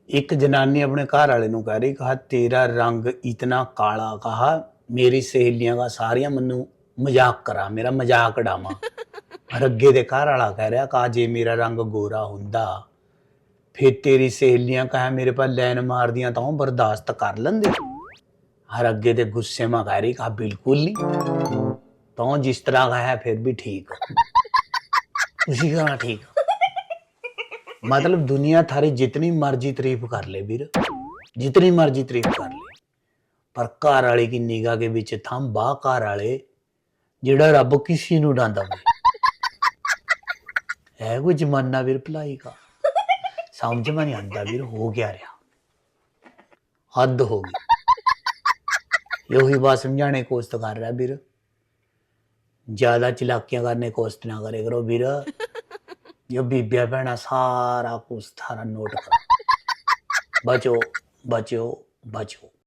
एक जनानी अपने घर वाले ਨੂੰ कह रही कहा तेरा रंग इतना काला कहा मेरी सहेलियां का सारियां मनु मजाक करा मेरा मजाक उड़ावा और अगे दे घर वाला कह रहा कहा जे मेरा रंग गोरा हुंदा फिर तेरी सहेलियां कहा मेरे पर लैन मार दियां तो बर्दाश्त कर लेंदे और अगे दे गुस्से में कह रही कहा बिल्कुल नहीं तो जिस तरह का है फिर भी ठीक उसी का ठीक मतलब दुनिया थारी जितनी मर्जी तारीफ कर ले वीर जितनी मर्जी तारीफ कर ले पर घर वाले की निगाह के विच थम बाह घर वाले जेड़ा रब किसी नूं डांदा है कोई जमाना वीर भलाई का समझ में नहीं आंदा वीर हो क्या रहा हद हो गई यही बात समझाने की कोशिश कर रहा वीर ज्यादा चलाकियां करने की कोशिश ना करे करो वीर जो बीबिया भैन सारा कुछ थारा नोट कर बचो बचो बचो